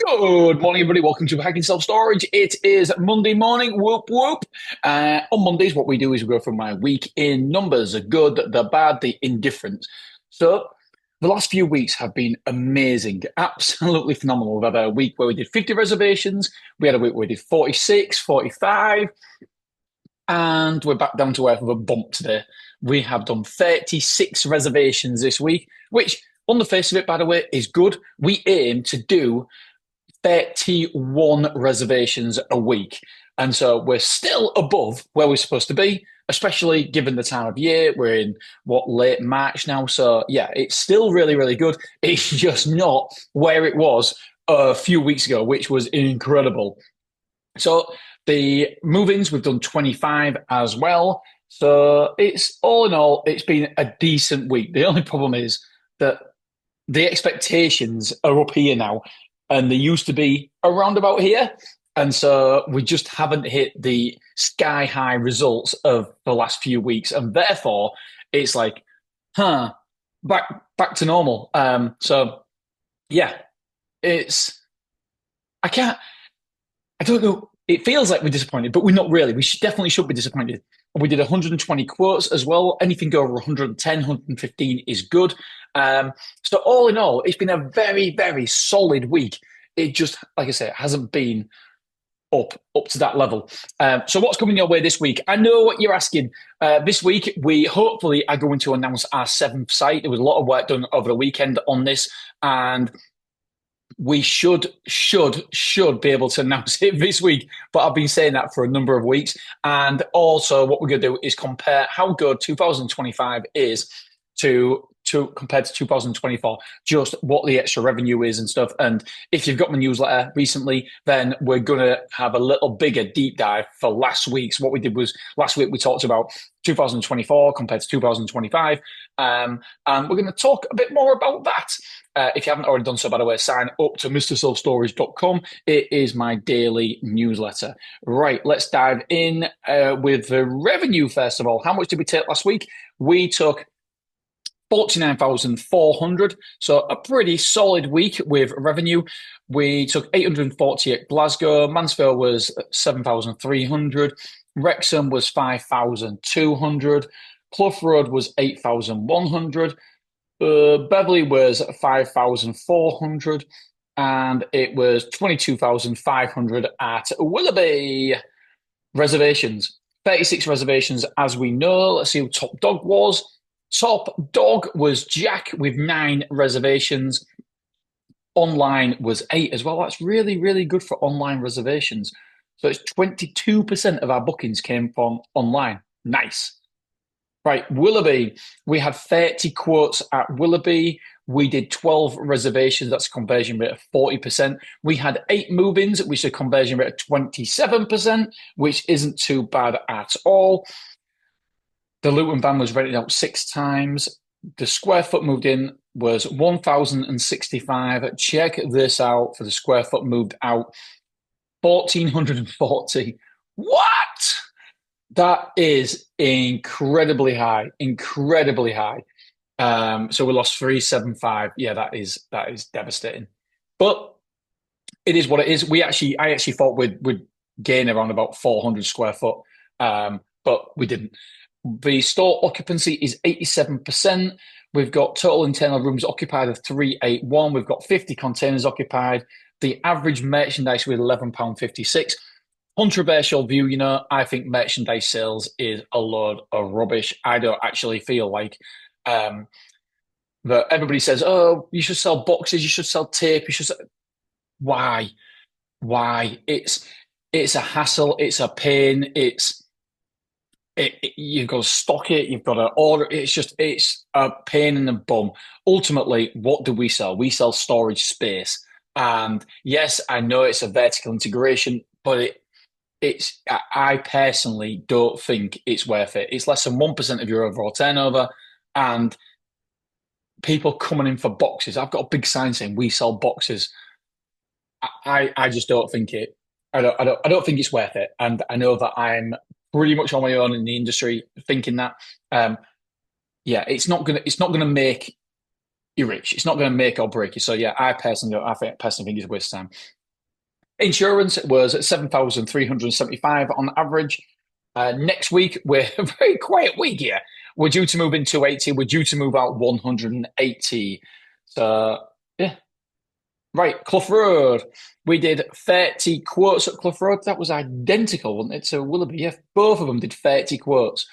Good morning, everybody. Welcome to Hacking Self Storage. It is Monday morning. Whoop whoop. On Mondays, what we do is we go through my week in numbers: the good, the bad, the indifferent. So, the last few weeks have been amazing, absolutely phenomenal. We've had a week where we did 50 reservations. We had a week where we did 46, 45, and we're back down to earth with a bump today. We have done 36 reservations this week, which, on the face of it, by the way, is good. We aim to do 31 reservations a week. And so we're still above where we're supposed to be, especially given the time of year. We're in late March now. So yeah, it's still really, really good. It's just not where it was a few weeks ago, which was incredible. So the move-ins, we've done 25 as well. So it's all in all, it's been a decent week. The only problem is that the expectations are up here now, and they used to be around about here. And so we just haven't hit the sky high results of the last few weeks. And therefore, it's like, back to normal. So yeah, it's I can't I don't know. It feels like we're disappointed, but we're not really. Definitely should be disappointed. We did 120 quotes as well. Anything over 110, 115 is good. So all in all, it's been a very, very solid week. It just, like I say, hasn't been up to that level. So what's coming your way this week? I know what you're asking. This week, we hopefully are going to announce our seventh site. There was a lot of work done over the weekend on this, and we should be able to announce it this week, but I've been saying that for a number of weeks. And also, what we're going to do is compare how good 2025 is to compared to 2024, just what the extra revenue is and stuff. And if you've got my newsletter recently, then we're going to have a little bigger deep dive for last week's. What we did was last week we talked about 2024 compared to 2025, and we're going to talk a bit more about that. If you haven't already done so, by the way, sign up to mrselfstorage.com. It is my daily newsletter. Right, let's dive in with the revenue first of all. How much did we take last week? We took 49,400. So a pretty solid week with revenue. We took 840 at Glasgow. Mansfield was 7,300. Wrexham was 5,200. Clough Road was 8,100. Beverley was 5,400. And it was 22,500 at Willoughby. Reservations. 36 reservations, as we know. Let's see who top dog was. Top dog was Jack with 9 reservations. Online was 8 as well. That's really, really good for online reservations. So it's 22% of our bookings came from online. Nice. Right, Willoughby. We had 30 quotes at Willoughby. We did 12 reservations. That's a conversion rate of 40%. We had 8 move-ins, which is a conversion rate of 27%, which isn't too bad at all. The Luton van was rented out 6 times. The square foot moved in was 1,065. Check this out for the square foot moved out, 1,440. What? That is incredibly high, incredibly high. So we lost 375. Yeah, that is devastating. But it is what it is. I actually thought we'd gain around about 400 square foot, but we didn't. The store occupancy is 87%. We've got total internal rooms occupied of 381. We've got 50 containers occupied. The average merchandise with £11.56. Controversial view, I think merchandise sales is a load of rubbish. I don't actually feel like that everybody says, oh, you should sell boxes, you should sell tape, you should sell... Why? Why? It's a hassle, it's a pain, you've got to stock it, you've got to order. It's a pain in the bum. Ultimately, what do we sell? We sell storage space. And yes, I know it's a vertical integration, but I personally don't think it's worth it. It's less than 1% of your overall turnover, and people coming in for boxes. I've got a big sign saying we sell boxes. I just don't think it. I don't think it's worth it. And I know that I'm pretty much on my own in the industry thinking that. Yeah, it's not gonna make you're rich. It's not going to make or break you. So yeah, I personally think it's a waste of time. Insurance was 7,375 on average. Next week, we're a very quiet week here. We're due to move in 280. We're due to move out 180. So, yeah. Right, Clough Road. We did 30 quotes at Clough Road. That was identical, wasn't it, to Willoughby? Yeah, both of them did 30 quotes.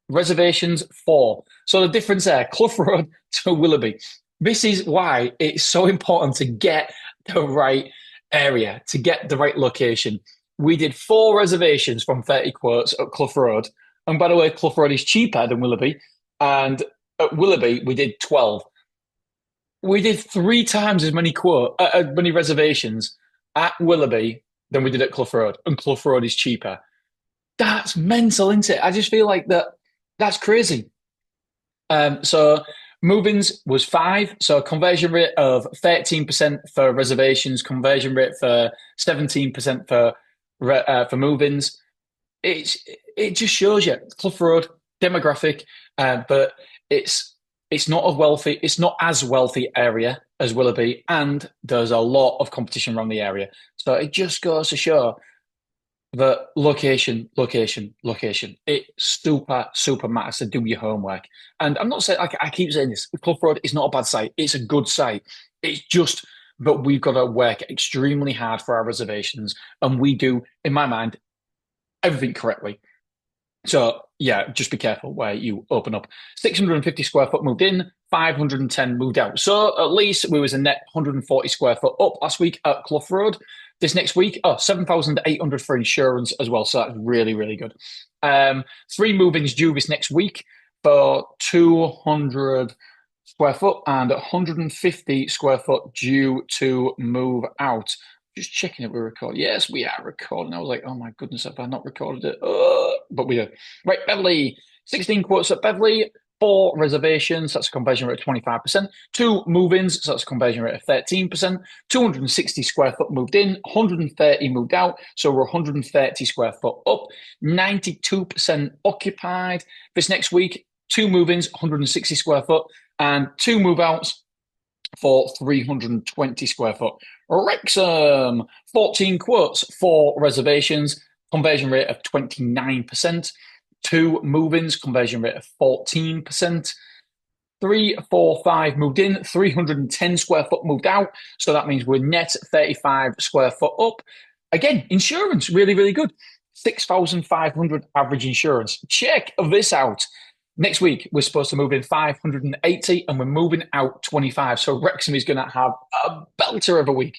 Reservations, 4. So the difference there, Clough Road to Willoughby. This is why it's so important to get the right area, to get the right location. We did 4 reservations from 30 quotes at Clough Road. And by the way, Clough Road is cheaper than Willoughby. And at Willoughby, we did 12. We did 3 times as many reservations at Willoughby than we did at Clough Road. And Clough Road is cheaper. That's mental, isn't it? I just feel like that's crazy. So move-ins was 5. So conversion rate of 13% for reservations, conversion rate for 17% for move-ins. It just shows you Clough Road demographic, but it's it's not as wealthy area as Willoughby, and there's a lot of competition around the area. So it just goes to show the location, location, location. It super, super matters to do your homework. And I'm not saying, like I keep saying this, Clough Road is not a bad site. It's a good site. It's just, but we've got to work extremely hard for our reservations. And we do, in my mind, everything correctly. So yeah, just be careful where you open up. 650 square foot moved in, 510 moved out. So at least we was a net 140 square foot up last week at Clough Road. This next week, 7,800 for insurance as well. So that's really, really good. 3 move-ins due this next week for 200 square foot and 150 square foot due to move out. Just checking if we're recording. Yes, we are recording. I was like, oh my goodness, have I not recorded it? But we are. Right, Beverly. 16 quotes at Beverly. 4 reservations. That's a conversion rate of 25%. 2 move-ins. So that's a conversion rate of 13%. 260 square foot moved in. 130 moved out. So we're 130 square foot up. 92% occupied. This next week, 2 move-ins, 160 square foot, and 2 move-outs for 320 square foot. Wrexham, 14 quotes, 4 reservations, conversion rate of 29%, 2 move-ins, conversion rate of 14%, 3, 4, 5 moved in, 310 square foot moved out. So that means we're net 35 square foot up. Again, insurance, really, really good. 6,500 average insurance. Check this out. Next week, we're supposed to move in 580 and we're moving out 25. So Wrexham is going to have a belter of a week.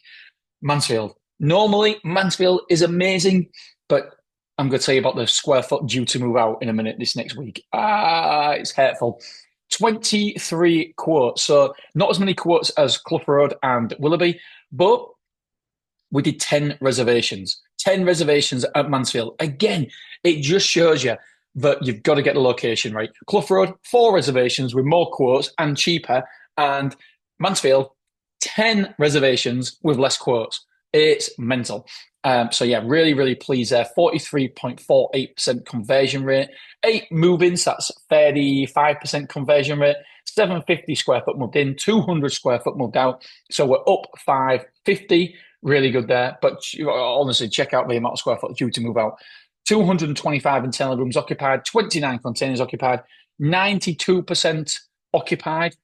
Mansfield. Normally, Mansfield is amazing, but I'm going to tell you about the square foot due to move out in a minute this next week. It's hurtful. 23 quotes. So not as many quotes as Clough Road and Willoughby, but we did 10 reservations. 10 reservations at Mansfield. Again, it just shows you that you've got to get the location right. Clough Road, 4 reservations with more quotes and cheaper. And Mansfield, 10 reservations with less quotes. It's mental. So yeah, really, really pleased there. 43.48% conversion rate. 8 move-ins, that's 35% conversion rate. 750 square foot moved in, 200 square foot moved out. So we're up 550. Really good there. But honestly, check out the amount of square foot due to move out. 225 internal rooms occupied, 29 containers occupied, 92% occupied.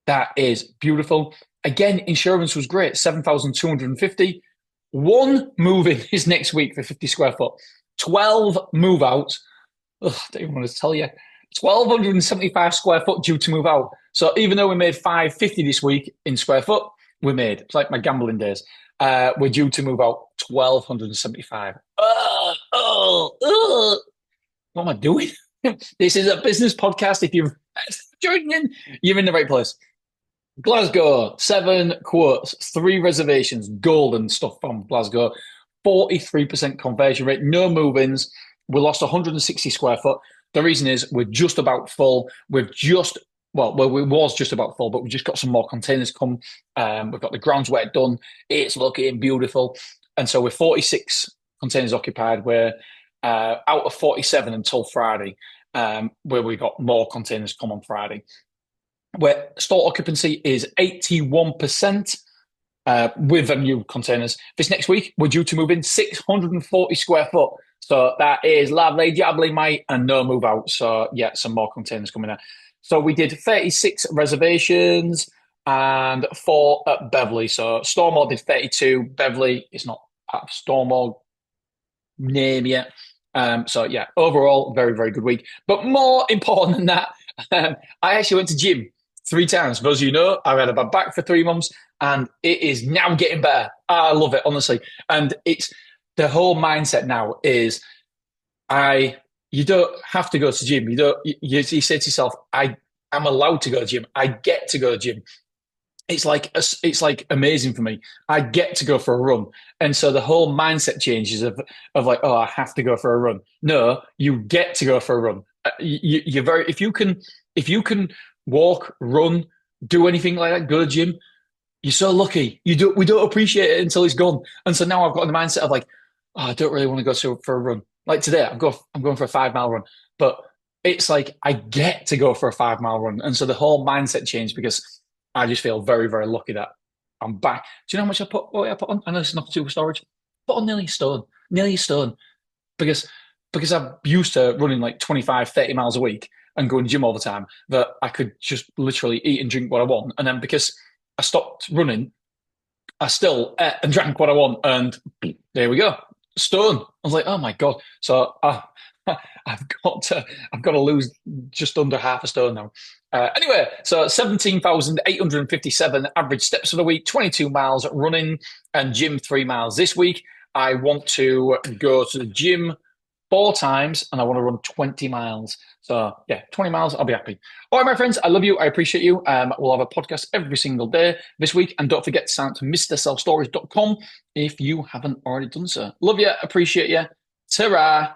That is beautiful. Again, insurance was great, 7,250. 1 move-in is next week for 50 square foot. 12 move-outs. I don't even want to tell you. 1,275 square foot due to move out. So even though we made 550 this week in square foot, we made. It's like my gambling days. We're due to move out 1,275. What am I doing? This is a business podcast. If you're joining in, you're in the right place. Glasgow, 7 quotes, 3 reservations, golden stuff from Glasgow, 43% conversion rate, no move-ins. We lost 160 square foot. The reason is we're just about full. We was just about full, but we just got some more containers come. We've got the groundsware done. It's looking beautiful. And so we're 46 containers occupied. We're out of 47 until Friday, where we got more containers come on Friday. where store occupancy is 81%. With the new containers. This next week, we're due to move in 640 square foot. So that is lovely, diably, mate, and no move out. So yeah, some more containers coming out. So we did 36 reservations and four at Beverly. So Stormore did 32. Beverly is not part of Stormore name yet. So yeah, overall, very, very good week. But more important than that, I actually went to gym 3 times. For those of you know, I've had a bad back for 3 months and it is now getting better. I love it, honestly. And it's the whole mindset now is I you don't have to go to gym. You say to yourself, I'm allowed to go to gym. I get to go to gym. It's like amazing for me. I get to go for a run, and so the whole mindset changes of like, oh, I have to go for a run. No, you get to go for a run. You're very if you can walk, run, do anything like that, go to gym. You're so lucky. You do we don't appreciate it until it's gone. And so now I've got the mindset of like, oh, I don't really want to go for a run. Like today, I'm going for a 5 mile run, but it's like I get to go for a 5 mile run, and so the whole mindset changed because I just feel very, very lucky that I'm back. Do you know how much I put? What I put on? I know it's not super storage. Put on nearly a stone, because I'm used to running like 25, 30 miles a week and going to gym all the time. That I could just literally eat and drink what I want, and then because I stopped running, I still ate and drank what I want, and there we go, stone. I was like, oh my god. So I've got to lose just under half a stone now. Anyway, so 17,857 average steps for the week, 22 miles running, and gym 3 miles this week. I want to go to the gym 4 times and I want to run 20 miles. So yeah, 20 miles, I'll be happy. All right, my friends, I love you. I appreciate you. We'll have a podcast every single day this week. And don't forget to sign up to MrSelfStorage.com if you haven't already done so. Love you. Appreciate you. Ta-ra.